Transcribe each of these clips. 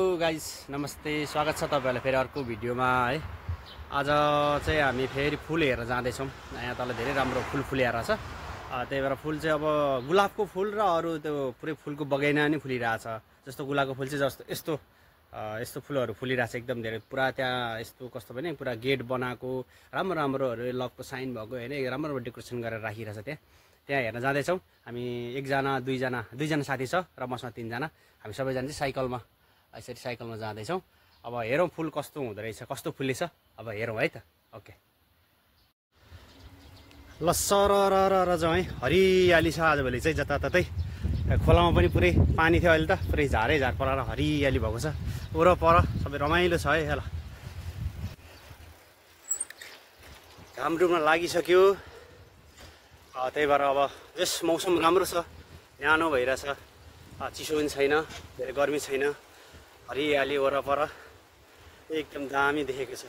Guys नमस्ते, स्वागत छ तपाईहरुलाई फेरि अर्को भिडियोमा है। आज चाहिँ हामी फेरि फुल हेरेर जाँदैछौँ। यहाँ तल धेरै राम्रो फुल फुलिरहेको छ। त्यही भएर फुल चाहिँ अब गुलाबको फुल र अरू त्यो पुरै फुलको बगैना नै फुलिरहेछ। जस्तो गुलाबको फुल चाहिँ जस्तो यस्तो फुलहरू फुलिरहेछ एकदम धेरै। पुरा त्यहाँ यस्तो कस्तो भने पुरा गेट बनाएको राम्रो राम्रोहरू लकको साइन भएको हैन, राम्रो डेकोरेसन गरेर राखिरहेछ त्यहाँ हेर्न जाँदैछौँ हामी। दुईजना साथी छ र मसँग तीनजना। हामी सबैजना चाहिँ साइकलमा यसरी साइकलमा जाँदैछौँ। अब हेरौँ फुल कस्तो हुँदो रहेछ, कस्तो फुलेछ, अब हेरौँ है त। ओके ल सरर जाउँ है। हरियाली छ आजभोलि चाहिँ जताततै। खोलामा पनि पुरै पानी थियो, अहिले त पुरै झारै झार पराएर हरियाली भएको छ। वरपर सबै रमाइलो छ है। ल घाम डुब्न लागिसक्यो। त्यही भएर अब यस मौसम राम्रो छ, न्यानो भइरहेछ, चिसो पनि छैन, धेरै गर्मी छैन। हरियाली वरपर एकदम दामी देखेको छ।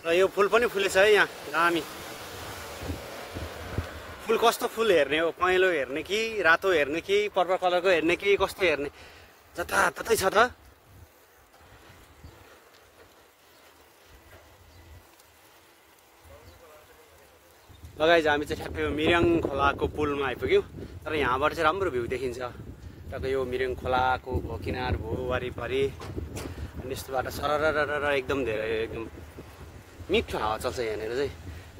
र यो फुल पनि फुलेछ है यहाँ, दामी फुल। कस्तो फुल हेर्ने हो, पहेँलो हेर्ने कि रातो हेर्ने कि पर्पल कलरको हेर्ने कि कस्तो हेर्ने, जताततै छ त। लगाइज हामी चाहिँ ठ्याक्कै यो मिरिङ खोलाको पुलमा आइपुग्यौँ। तर यहाँबाट चाहिँ राम्रो भ्यू देखिन्छ। टक्कै यो मिरिङ खोलाको किनार भयो वरिपरि। अनि यस्तोबाट सरर एकदम धेरै एकदम मिठो हावा चल्छ यहाँनिर चाहिँ।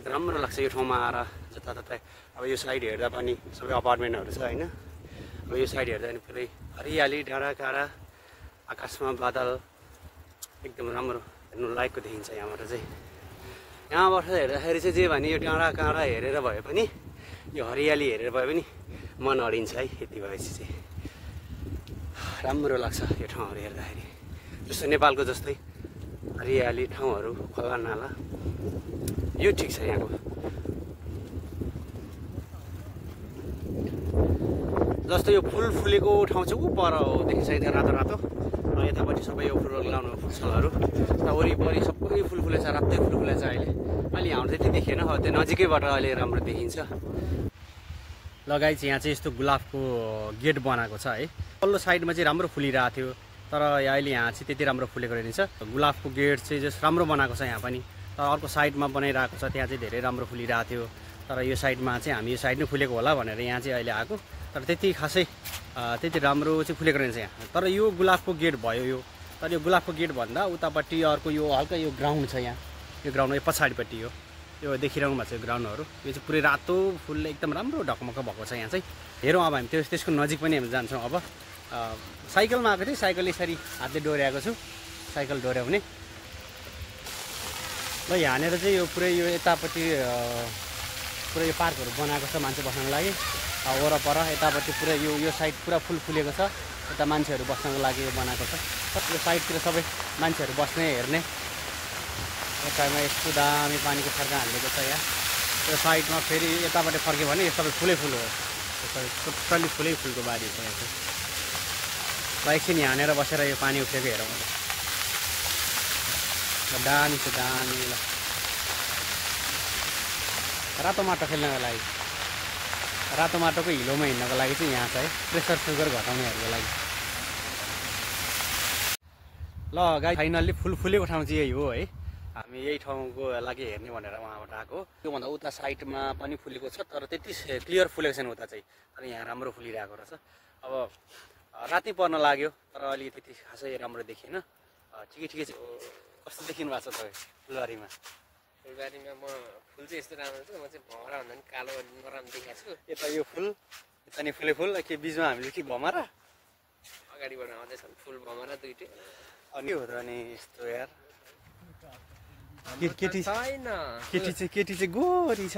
राम्रो लाग्छ यो ठाउँमा आएर जताततै। अब यो साइड हेर्दा पनि सबै अपार्टमेन्टहरू छ होइन। अब यो साइड हेर्दा पनि पुरै हरियाली, डाँडा काँडा, आकाशमा बादल एकदम राम्रो हेर्नु लायकको देखिन्छ यहाँबाट चाहिँ। यहाँबाट हेर्दाखेरि चाहिँ जे भने यो डाँडा काँडा हेरेर भए पनि, यो हरियाली हेरेर भए पनि मन अडिन्छ है। यति भएपछि चाहिँ राम्रो लाग्छ यो ठाउँहरू हेर्दाखेरि। जस्तो नेपालको जस्तै हरियाली ठाउँहरू, खोला नाला, यो ठिक छ यहाँको। जस्तो यो फुल फुलेको ठाउँ चाहिँ ऊ पर हो देखिन्छ त्यो रातो रातो। यतापट्टि सबै यो फुलहरू लाउनु फुलहरू, र वरिपरि सबै फुल फुलेछ, रातै फुल फुलेछ अहिले हाम्रो त्यति देखिएन। त्यो नजिकैबाट अहिले राम्रो देखिन्छ। लगाइच यहाँ चाहिँ यस्तो गुलाबको गेट बनाएको छ है। पल्लो साइडमा चाहिँ राम्रो फुलिरहेको थियो, तर अहिले यहाँ चाहिँ त्यति राम्रो फुलेको रहेछ। गुलाबको गेट चाहिँ जस राम्रो बनाएको छ यहाँ पनि। तर अर्को साइडमा बनाइरहेको छ, त्यहाँ चाहिँ धेरै राम्रो फुलिरहेको थियो। तर यो साइडमा चाहिँ हामी यो साइड नै फुलेको होला भनेर यहाँ चाहिँ अहिले आएको। तर त्यति खासै त्यति राम्रो चाहिँ फुलेको रहेछ यहाँ। तर यो गुलाबको गेट भयो यो। तर यो गुलाबको गेट भन्दा उतापट्टि अर्को यो हल्का यो ग्राउन्ड छ यहाँ। यो ग्राउन्ड यो पछाडिपट्टि यो देखिरहनु भएको छ ग्राउन्डहरू। यो चाहिँ पुरै रातो फुल एकदम राम्रो ढकमक भएको छ यहाँ चाहिँ। हेरौँ अब हामी त्यसको नजिक पनि हामी जान्छौँ। अब साइकलमा आएको थिएँ, साइकल यसरी हातले डोर्याएको छु, साइकल डोर्याउने। ल यहाँनिर चाहिँ यो पुरै यो यतापट्टि पुरै यो पार्कहरू बनाएको छ मान्छे बस्नको लागि। वरपर यतापट्टि पुरै यो साइड पुरा फुल फुलेको छ, यता मान्छेहरू बस्नको लागि यो बनाएको छ। यो साइडतिर सबै मान्छेहरू बस्ने हेर्ने। यतामा यस्तो दामी पानीको छर्का हालिदिएको छ यहाँ। यो साइडमा फेरि यताबाट फर्क्यो भने यो सबै फुलै फुल हो, टोटल्ली फुलै फुलको बारी छ यहाँ चाहिँ। ल एकछिन यहाँनिर बसेर यो पानी उठेको हेरौँ। दामी छ दामी। ल रातो माटो खेल्नको लागि, रातो माटोको हिलोमा हिँड्नको लागि चाहिँ यहाँ छ है, प्रेसर सुगर घटाउनेहरूको लागि। ल गाई फाइनल्ली फुल फुलेको ठाउँ चाहिँ यही हो है। हामी यही ठाउँको लागि हेर्ने भनेर उहाँबाट आएको। त्योभन्दा उता साइडमा पनि फुलेको छ, तर त्यति क्लियर फुलेको छैन उता चाहिँ। तर यहाँ राम्रो फुलिरहेको रहेछ। अब राति पर्न लाग्यो, तर अलि त्यति खासै राम्रो देखिएन। ठिकै छ। कस्तो देखिनु भएको छ तपाईँ फुलबारीमा? फुलबारीमा म फुल चाहिँ यस्तो राम्रो छ, म चाहिँ भमरा भन्दा पनि कालो नराम्रो देखाएको छु। यता यो फुल, यता नि फुले फुल, के बिचमा हामीले के भमरा? अगाडिबाट आउँदैछ फुल भमरा दुइटै। अनि हो त नि यस्तो यार। केटी चाहिँ गोरी छ,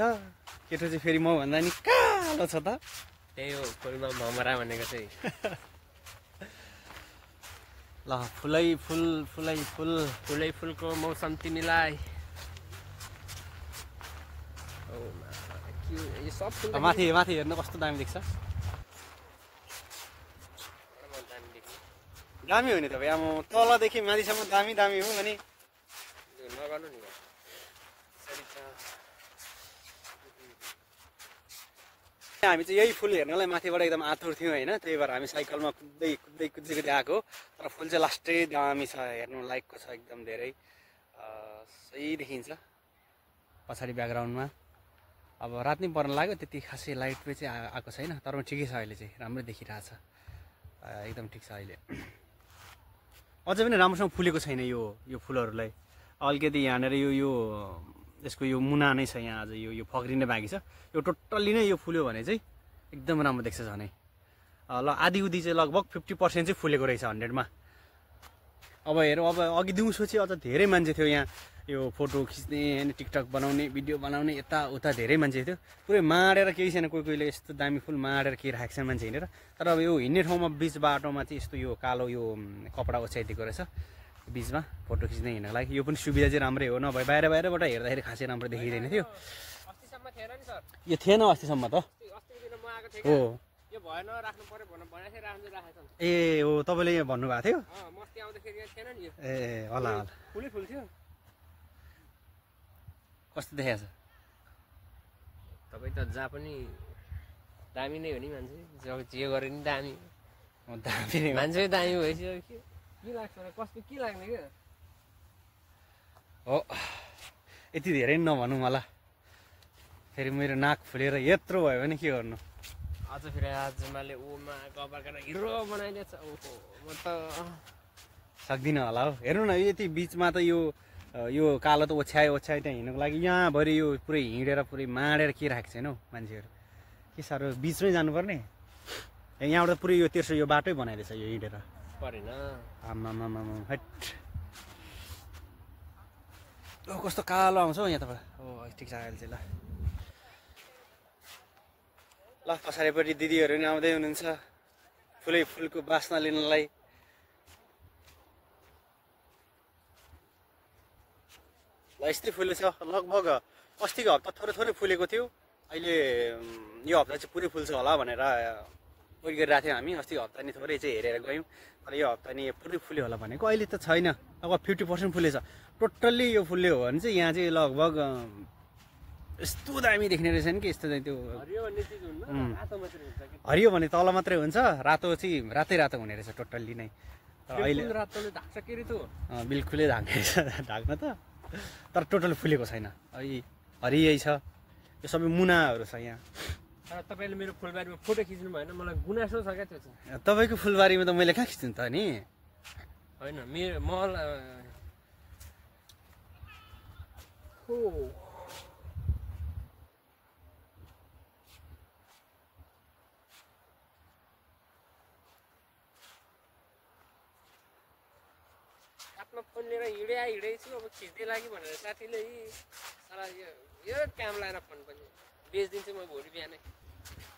केटो चाहिँ फेरि म भन्दा नि कालो छ त। त्यही हो फुलमा भमरा भनेको चाहिँ। ल फुलै फुल फुलै फुल फुलै फुलको मौसम तिमीलाई। यो सब फुल माथि माथि हेर्नु कस्तो दामी देख्छ। दामी हो नि तपाईँ। अब तलदेखि माथिसम्म दामी दामी हो भने नगर्नु नि। हामी चाहिँ यही फुल हेर्नलाई माथिबाट एकदम आतुर थियौँ होइन, त्यही भएर हामी साइकलमा कुद्दै कुद्दै कुद्दै कुद्दै आएको। तर फुल चाहिँ लास्टै दामी छ, हेर्नु लायकको छ एकदम धेरै सही देखिन्छ पछाडि ब्याकग्राउन्डमा। अब रात नै पर्न लाग्यो, त्यति खासै लाइट चाहिँ आएको छैन, तर पनि ठिकै छ अहिले चाहिँ राम्रो देखिरहेछ, एकदम ठिक छ अहिले। अझै पनि राम्रोसँग फुलेको छैन यो फुलहरूलाई, अलिकति यहाँनिर यो यसको यो मुना नै छ यहाँ, अझ यो फक्रिने बाँकी छ। यो टोटल्ली नै यो फुल्यो भने चाहिँ एकदम राम्रो देख्छ झनै। ल आधी उधी चाहिँ लगभग 50% चाहिँ फुलेको रहेछ 100मा। अब हेरौँ, अब अघि दिउँसो चाहिँ अझ धेरै मान्छे थियो यहाँ, यो फोटो खिच्ने होइन, टिकटक बनाउने, भिडियो बनाउने, यताउता धेरै मान्छे थियो। पुरै माडेर केही छैन, कोहीले यस्तो दामी फुल माडेर केही राखेको छैन मान्छे हिँडेर। तर अब यो हिँड्ने ठाउँमा बिच बाटोमा चाहिँ यस्तो यो कालो यो कपडा ओछ्याइदिएको रहेछ बिचमा फोटो खिच्ने हिँड्नको लागि। यो पनि सुविधा चाहिँ राम्रै हो, नभए बाहिरबाट हेर्दाखेरि खासै राम्रो देखिँदैन थियो। यो थिएन अस्तिसम्म त हो। ए हो, तपाईँले यहाँ भन्नुभएको थियो। ए होला होला, कस्तो देखाएको छ? तपाईँ त जहाँ पनि दामी नै हो नि मान्छे, जे गरे नि दामी दामी मान्छे दामी भइसक्यो। के लाग्छ र कस्तो के लाग्ने क्या हो, यति धेरै नभनौँ होला, फेरि मेरो नाक फुलेर यत्रो भयो भने के गर्नु। अझ फेरि आजमाले ओमा कभर गरेर हिरो बनाइदिएछ। ओहो म त सक्दिनँ होला हौ। हेर्नु न, यति बिचमा त यो कालो त ओछ्यायो त्यहाँ हिँड्नुको लागि, यहाँभरि यो पुरै हिँडेर पुरै माडेर के राखेको छैन हौ मान्छेहरू। के साह्रो बिचमै जानुपर्ने, यहाँबाट पुरै यो तेर्सो यो बाटै बनाइदिएछ यो हिँडेर परेन। आमामामा हट, ओ कस्तो कालो आउँछ हौ यहाँ तपाईँ। ओ ठिक छ अहिले चाहिँ। ल पछाडिपट्टि दिदीहरू नि आउँदै हुनुहुन्छ फुलको बास्ना लिनलाई। ल यस्तै फुलेको छ, लगभग अस्तिको हप्ता थोरै फुलेको थियो, अहिले यो हप्ता चाहिँ पुरै फुल्छ होला भनेर वेट गरिरहेको थियौँ हामी। अस्तिको हप्ता नि थोरै चाहिँ हेरेर गयौँ, तर यो हप्ता नि पुरै फुल्यो होला भनेको अहिले त छैन। अब 50% फुलेछ। टोटल्ली यो फुल्यो भने चाहिँ यहाँ चाहिँ लगभग यस्तो दामी देख्ने रहेछ नि कि यस्तो चाहिँ त्यो हरियो भने तल मात्रै हुन्छ, रातो चाहिँ रातै हुने रहेछ टोटल्ली नै। तर अहिले बिल्कुलै ढाक्न त, तर टोटल फुलेको छैन, हरियै छ। यो सबै मुनाहरू छ यहाँ। तपाईँले मेरो फुलबारीमा फोटो खिच्नु भएन, मलाई गुनासो छ क्या त्यो चाहिँ। तपाईँको फुलबारीमा त मैले कहाँ खिच्नु त नि, होइन मेरो मलाई हो आफ्नो फोन लिएर हिँडेछु। अब खिच्दै लागि भनेर साथीले साला यो काम लाएर फोन पनि बेचिदिन्छु म भोलि बिहानै।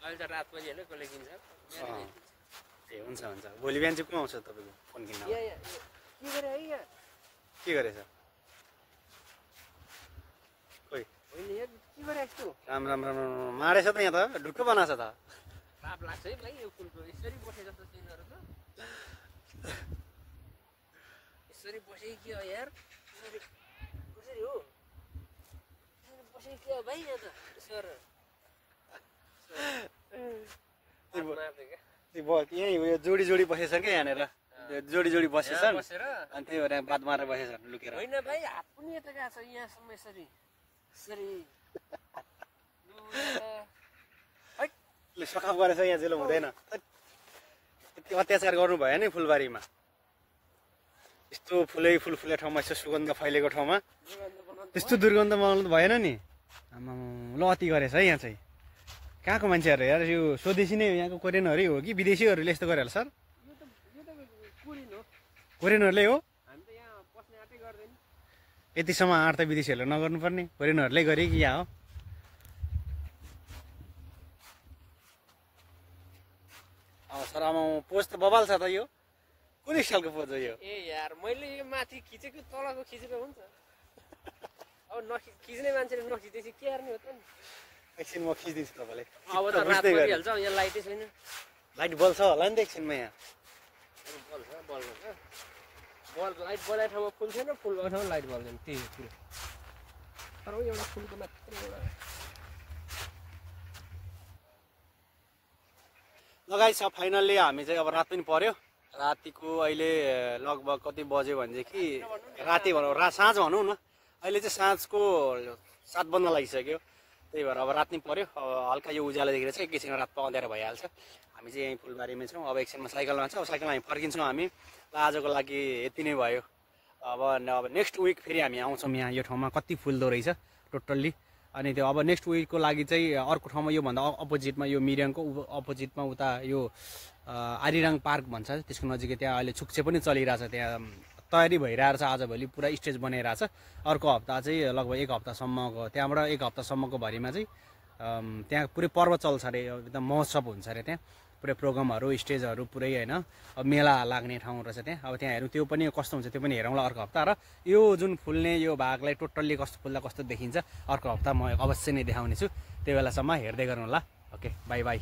अहिले त रात पनि होइन, कसले किन्छ। ए हुन्छ भोलि बिहान चाहिँ को आउँछ तपाईँको फोन किन्न? के गरे है यहाँ, के गरेछ खोइ? होइन यहाँ के गरेको छु? राम मारेछ त, यहाँ त ढुक्क बनाएको छ त। पाप लाग्छ है भाइ यो फुलको। यसरी बसे जस्तो सिनहरू छ, यसरी बसे के हो यार, कसरी हो बसे के हो भाइ यहाँ त सर? यहीँ जोडी बसेछन् क्या यहाँनिर, जोडी बसेछन् अनि त्यही भएर बात मारेर बसेछन् लुकेर। होइन भाइ हात पनि यता गएको छ यहाँसम्म यसरी सखाप गरेछ यहाँ चाहिँ हुँदैन। यति अत्याचार गर्नु भयो नि फुलबारीमा, यस्तो फुले ठाउँमा, यस्तो सुगन्ध फैलेको ठाउँमा त्यस्तो दुर्गन्ध बनाउनु त भएन नि। आमा ल अति गरेछ है यहाँ चाहिँ। कहाँको मान्छेहरू यार, यो स्वदेशी नै हो, यहाँको कोरियनहरू हो कि विदेशीहरूले यस्तो गरे होला सर? कोरियनहरूले हो। यतिसम्म आँट त विदेशीहरूले नगर्नुपर्ने, कोरियनहरूले गरे कि यहाँ हो? सर आमा पोज त बबाल छ त। यो कुन स्टाइलको पोज हो यो? ए यार मैले यो माथि खिचेको तलको खिचेको हुन्छ। अब खिच्ने मान्छेले नखिचेपछि के गर्ने हो त नि। एकछिन म खिचिदिन्छु तपाईँलाई। अब त रात परिहाल्छ, यहाँ लाइटै छैन। लाइट बल्छ होला नि त एकछिनमा यहाँ। लाइट बलाएको ठाउँमा फुल छैन, फुल भएको ठाउँमा लाइट बल्दैन, त्यही हो कुरो। तर एउटा फुलको मात्रै एउटा लगाइछ फाइनल्ली हामी चाहिँ अब रात पनि पर्यो रातिको अहिले लगभग कति बज्यो भनेदेखि राति भनौँ साँझ भनौँ न अहिले चाहिँ साँझको 7 बज्न लागिसक्यो त्यही भएर अब रात नै पर्यो हल्का यो उज्यालो देखेर चाहिँ एकैछिनमा रात अँध्यारो भइहाल्छ हामी चाहिँ यहीँ फुलबारीमै छौँ अब एकछिनमा साइकलमा छौँ साइकलमा हामी फर्किन्छौँ हामी ल आजको लागि यति नै भयो अब नेक्स्ट विक फेरि हामी आउँछौँ यहाँ यो ठाउँमा कति फुल्दो रहेछ टोटल्ली अनि त्यो अब नेक्स्ट विकको लागि चाहिँ अर्को ठाउँमा योभन्दा अपोजिटमा यो मिरिङको अपोजिटमा उता यो आरिराङ पार्क भन्छ त्यसको नजिकै त्यहाँ अहिले छुक्चे पनि चलिरहेछ त्यहाँ तयारी भइरहेको छ आजभोलि पुरा स्टेज बनाइरहेछ अर्को हप्ता चाहिँ लगभग 1 हप्तासम्मको त्यहाँबाट 1 हप्तासम्मको भरिमा चाहिँ त्यहाँ पुरै पर्व चल्छ अरे एकदम महोत्सव हुन्छ अरे त्यहाँ पुरै प्रोग्रामहरू स्टेजहरू पुरै होइन अब मेला लाग्ने ठाउँ रहेछ त्यहाँ अब त्यहाँ हेरौँ त्यो पनि कस्तो हुन्छ त्यो पनि हेरौँला अर्को हप्ता र यो जुन फुल्ने यो भागलाई टोटल्ली कस्तो फुल्दा कस्तो देखिन्छ अर्को हप्ता म अवश्य नै देखाउने छु त्यो बेलासम्म हेर्दै गरौँ ल ओके बाई बाई